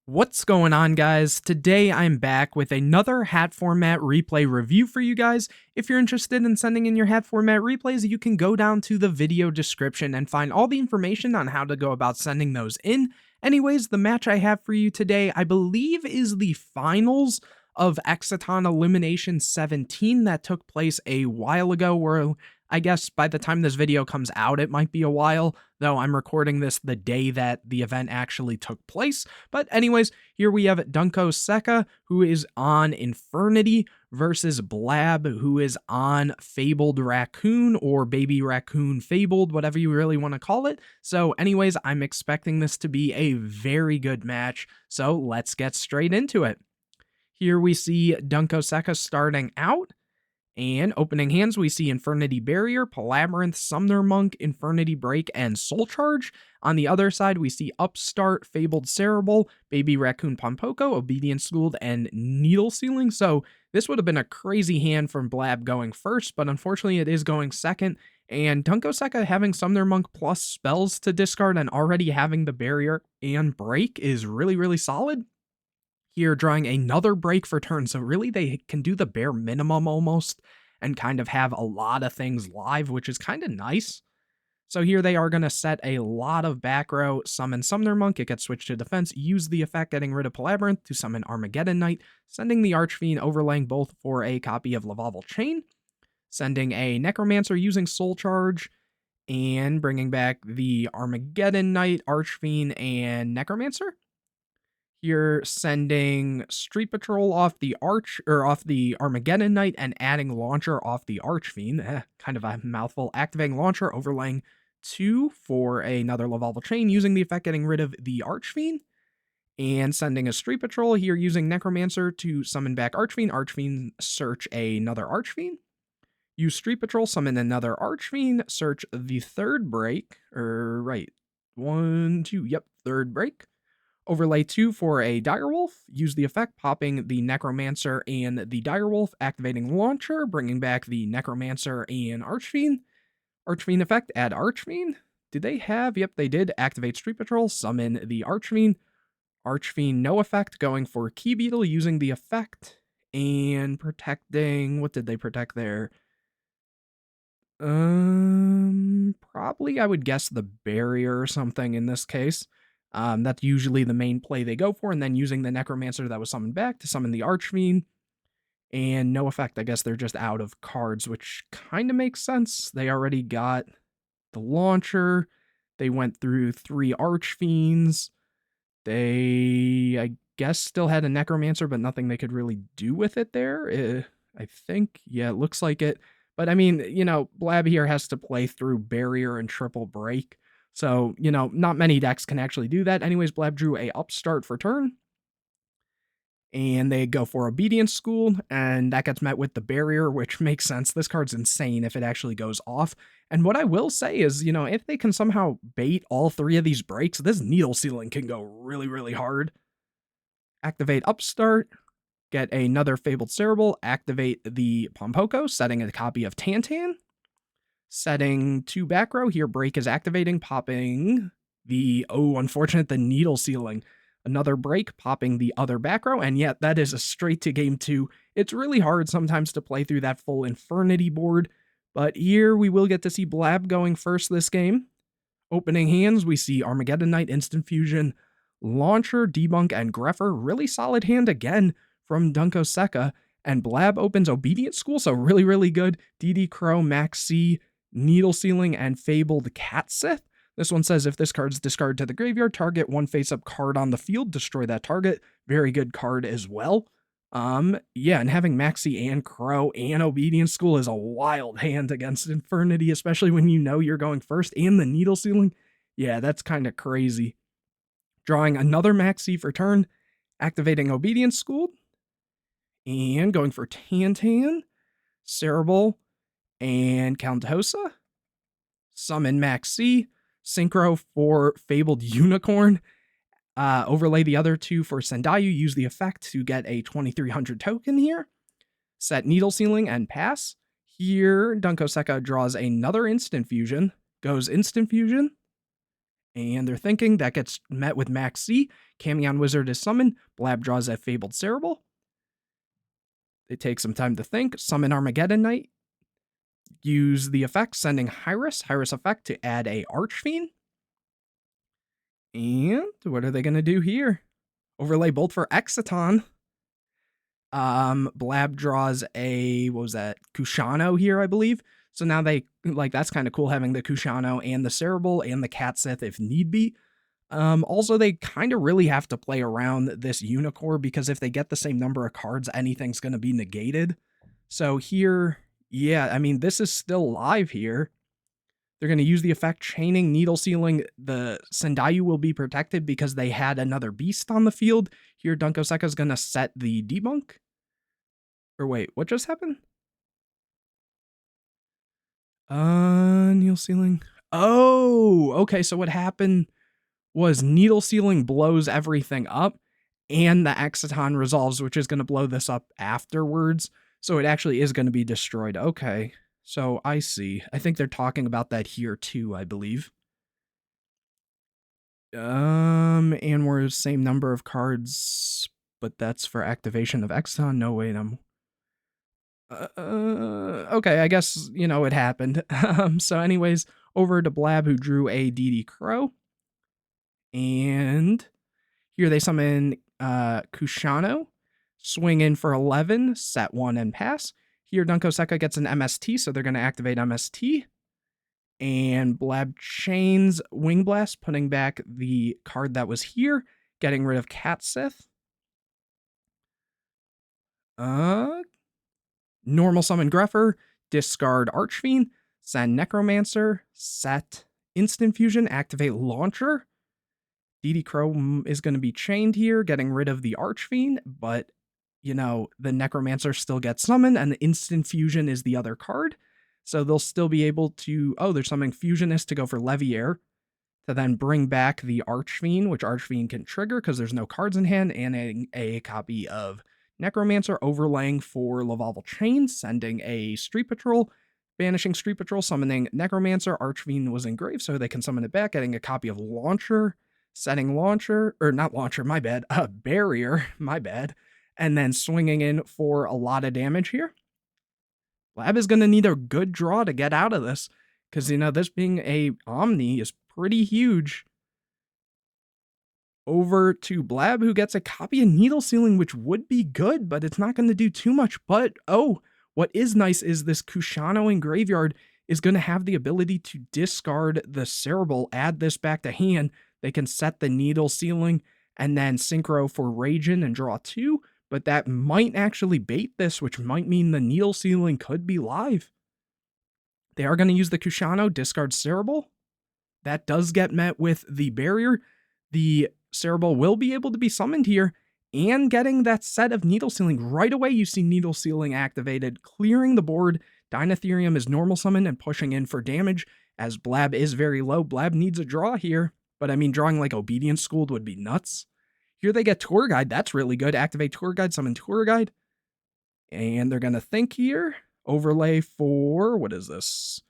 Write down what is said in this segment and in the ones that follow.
What's going on, guys? Today I'm back with another H.A.T format replay review for you guys. If you're interested in sending in your H.A.T format replays, you can go down to the video description and find all the information on how to go about sending those in. Anyways, the match I have for you today, I believe, is the finals of H.A.T Elimination 17 that took place a while ago, or I guess by the time this video comes out, it might be a while, though I'm recording this the day that the event actually took place. But anyways, here we have WCQ, who is on Infernity, versus Blab, who is on Fabled Raccoon, or Baby Raccoon Fabled, whatever you really want to call it. So anyways, I'm expecting this to be a very good match, so let's get straight into it. Here we see WCQ starting out. And opening hands, we see Infernity Barrier, Palabyrinth, Summoner Monk, Infernity Break, and Soul Charge. On the other side, we see Upstart, Fabled Cerebral, Baby Raccoon Pompoko, Obedience Schooled, and Needle Sealing. So this would have been a crazy hand from Blab going first, but unfortunately it is going second. And WCQ having Summoner Monk plus spells to discard and already having the Barrier and Break is really solid. Here drawing another break for turn, so really they can do the bare minimum almost and kind of have a lot of things live, which is kind of nice. So here they are going to set a lot of back row, summon Summoner Monk, it gets switched to defense, use the effect getting rid of Palabyrinth to summon Armageddon Knight, sending the Archfiend, overlaying both for a copy of Lavalval Chain, sending a Necromancer using Soul Charge, and bringing back the Armageddon Knight, Archfiend, and Necromancer. You're sending Street Patrol off the Armageddon Knight and adding Launcher off the Archfiend. Kind of a mouthful. Activating Launcher, overlaying 2 for another Lavalval Chain, using the effect getting rid of the Archfiend. And sending a Street Patrol here using Necromancer to summon back Archfiend. Archfiend, search another Archfiend. Use Street Patrol, summon another Archfiend, search the third break. Third break. Overlay 2 for a Direwolf, use the effect, popping the Necromancer and the Direwolf, activating Launcher, bringing back the Necromancer and Archfiend. Archfiend effect, add Archfiend. Did they have? Yep, they did. Activate Street Patrol, summon the Archfiend. Archfiend, no effect, going for Key Beetle, using the effect, and protecting, what did they protect there? Probably I would guess the barrier or something in this case. That's usually the main play they go for, and then using the Necromancer that was summoned back to summon the Archfiend. And no effect, I guess they're just out of cards, which kind of makes sense. They already got the Launcher. They went through 3 Archfiends. They, I guess, still had a Necromancer, but nothing they could really do with it there. I think, yeah, it looks like it. But I mean, you know, Blab here has to play through Barrier and Triple Break. So, you know, not many decks can actually do that. Anyways, Blab drew a Upstart for turn. And they go for Obedience School, and that gets met with the Barrier, which makes sense. This card's insane if it actually goes off. And what I will say is, you know, if they can somehow bait all 3 of these breaks, this Needle Sealing can go really hard. Activate Upstart, get another Fabled Cerebral, activate the Pompoko, setting a copy of Tantan. Setting 2 back row, here break is activating, popping the, unfortunate, the Needle Sealing. Another break, popping the other back row, and yet that is a straight to game 2. It's really hard sometimes to play through that full Infernity board, but here we will get to see Blab going first this game. Opening hands, we see Armageddon Knight, Instant Fusion, Launcher, Debunk, and Greffer. Really solid hand again from WCQ, and Blab opens Obedience School, so really good. DD Crow, Max C, Needle Sealing, and Fabled Catsith. This one says if this card's discarded to the graveyard, target 1 face-up card on the field, destroy that target. Very good card as well. Yeah, and having Maxi and Crow and Obedience School is a wild hand against Infernity, especially when you know you're going first and the Needle Sealing. Yeah, that's kind of crazy. Drawing another Maxi for turn, activating Obedience School, and going for Tantan, Cerebral, and Countessa. Summon Max C, Synchro for Fabled Unicorn. Overlay the other 2 for Sendayu, use the effect to get a 2300 token here. Set Needle Sealing and pass. Here, WCQ draws another Instant Fusion, goes Instant Fusion, And they're thinking that gets met with Max C. Camion Wizard is summoned. Blab draws a Fabled Cerebral. They take some time to think. Summon Armageddon Knight. Use the effect, sending Hyris effect to add a Archfiend. And what are they going to do here? Overlay Bolt for Exciton. Blab draws a, what was that, Kushano here, I believe. So now they, like, that's kind of cool having the Kushano and the Cerebral and the Cat Sith if need be. Also, they kind of really have to play around this Unicorn because if they get the same number of cards, anything's going to be negated. So here, yeah, I mean, this is still live here. They're going to use the effect Chaining, Needle Sealing. The Sendayu will be protected because they had another beast on the field. Here, Dunkoseka is going to set the debunk. Or wait, what just happened? Needle Sealing. Oh, okay, so what happened was Needle Sealing blows everything up, and the Exciton resolves, which is going to blow this up afterwards. So it actually is going to be destroyed. Okay, so I see. I think they're talking about that here too, I believe. And we're the same number of cards, but that's for activation of Exciton. No, wait, I'm... okay, I guess, you know, it happened. So anyways, over to Blab, who drew a DD Crow. And here they summon Kushano, swing in for 11, set 1, and pass. Here Dunkoseka gets an MST, so they're going to activate MST. And Blab chains Wing Blast, putting back the card that was here, getting rid of Cat Sith. Normal summon Greffer, discard Archfiend, send Necromancer, set Instant Fusion, activate Launcher. DD Crow is going to be chained here, getting rid of the Archfiend, but, you know, the Necromancer still gets summoned, and the Instant Fusion is the other card. So they'll still be able to... oh, they're summoning Fusionist to go for Leviair, to then bring back the Archfiend, which Archfiend can trigger because there's no cards in hand, and a copy of Necromancer, overlaying for Lavalval Chain, sending a Street Patrol, banishing Street Patrol, summoning Necromancer. Archfiend was engraved, so they can summon it back, getting a copy of Launcher, setting Launcher, or not Launcher, my bad, Barrier, my bad, and then swinging in for a lot of damage here. Blab is going to need a good draw to get out of this, because, you know, this being a Omni is pretty huge. Over to Blab, who gets a copy of Needle Sealing, which would be good, but it's not going to do too much. But, oh, what is nice is this Kushano in Graveyard is going to have the ability to discard the Cerebral, add this back to hand. They can set the Needle Sealing and then Synchro for Ragin and draw 2, but that might actually bait this, which might mean the Needle Sealing could be live. They are going to use the Kushano, discard Cerebral. That does get met with the Barrier. The Cerebral will be able to be summoned here, and getting that set of Needle Sealing. Right away, you see Needle Sealing activated, clearing the board. Dinotherium is normal summon and pushing in for damage, as Blab is very low. Blab needs a draw here, but I mean, drawing like Obedience Schooled would be nuts. Here they get Tour Guide. That's really good. Activate Tour Guide, summon Tour Guide. And they're going to think here. Overlay for, what is this?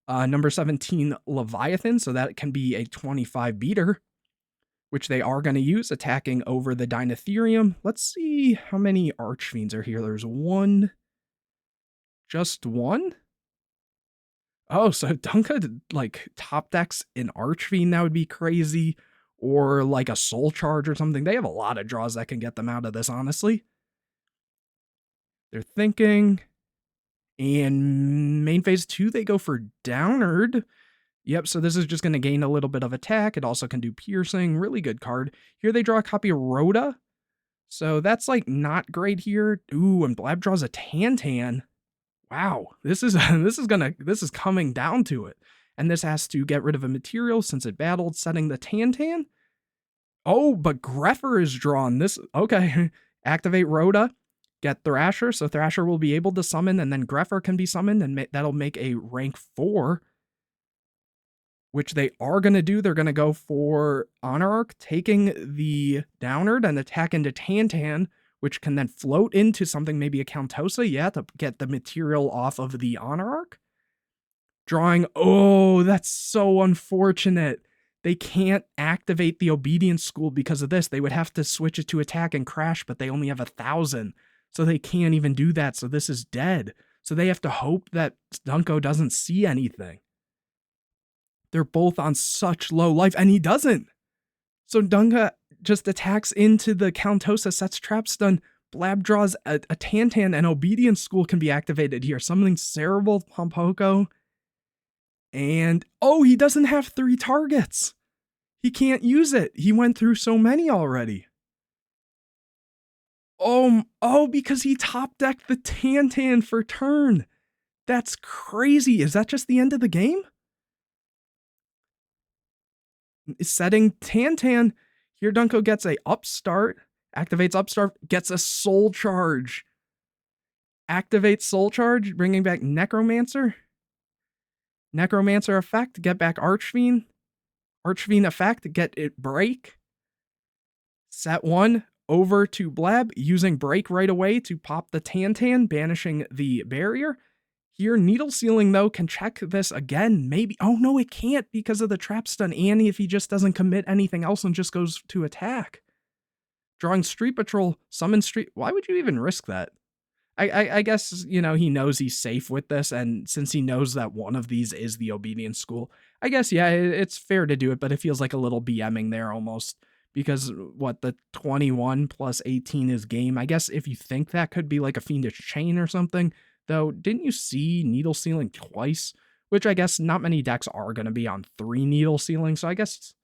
Number 17, Leviathan, so that can be a 25 beater, which they are going to use, attacking over the Dinotherium. Let's see how many Archfiends are here. There's one. Just one? Oh, so Dunka, like, top decks an Archfiend, that would be crazy. Or, like, a Soul Charge or something. They have a lot of draws that can get them out of this, honestly. They're thinking. And main phase 2, they go for Downard. Yep, so this is just going to gain a little bit of attack. It also can do piercing. Really good card. Here they draw a copy of Rhoda. So that's, like, not great here. Ooh, and Blab draws a Tantan. Wow, this is coming down to it. And this has to get rid of a material since it battled, setting the Tantan. Oh, but Greffer is drawn. This, okay. Activate Rhoda. Get Thrasher. So Thrasher will be able to summon, and then Greffer can be summoned, and that'll make a rank 4. Which they are going to do. They're going to go for Honor Arc, taking the Downard and attack into Tantan, which can then float into something, maybe a Countessa, yeah, to get the material off of the Honor Arc. Drawing, oh, that's so unfortunate. They can't activate the Obedience School because of this. They would have to switch it to attack and crash, but they only have 1,000. So they can't even do that. So this is dead. So they have to hope that Dunko doesn't see anything. They're both on such low life, and he doesn't. So Dunga just attacks into the Countessa, sets trap stun. Blab draws a Tantan, and Obedience School can be activated here. Summoning Cerebral Pompoko. And, oh, he doesn't have 3 targets. He can't use it. He went through so many already. Oh, because he top decked the Tantan for turn. That's crazy. Is that just the end of the game? Setting Tantan. Here Dunko gets a Upstart. Activates Upstart. Gets a Soul Charge. Activates Soul Charge. Bringing back Necromancer. Necromancer effect. Get back Archfiend. Archfiend effect. Get it Break. Set 1. Over to Blab, using Break right away to pop the Tantan, banishing the barrier. Here, Needle Sealing, though, can check this again, maybe. Oh, no, it can't because of the Trap Stun Annie if he just doesn't commit anything else and just goes to attack. Drawing Street Patrol, summon Street. Why would you even risk that? I guess, you know, he knows he's safe with this, and since he knows that one of these is the Obedience School, I guess, yeah, it's fair to do it, but it feels like a little BMing there almost. Because what, the 21 plus 18 is game. I guess if you think that could be like a Fiendish Chain or something, though, didn't you see Needle Sealing twice? Which I guess not many decks are going to be on 3 Needle Sealing, so I guess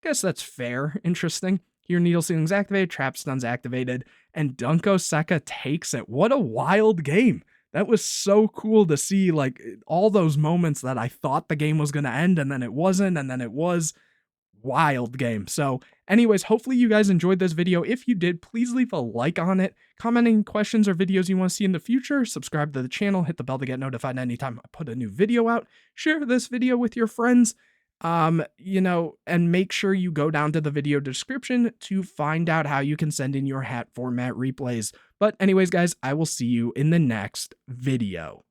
that's fair. Interesting. Here, Needle Sealing's activated, Trap Stun's activated, and Dunko Seka takes it. What a wild game. That was so cool to see, like, all those moments that I thought the game was going to end, and then it wasn't, and then it was. Wild game. So anyways, hopefully you guys enjoyed this video. If you did, please leave a like on it, comment any questions or videos you want to see in the future, subscribe to the channel, hit the bell to get notified anytime I put a new video out, share this video with your friends, you know, and make sure you go down to the video description to find out how you can send in your hat format replays. But anyways, guys, I will see you in the next video.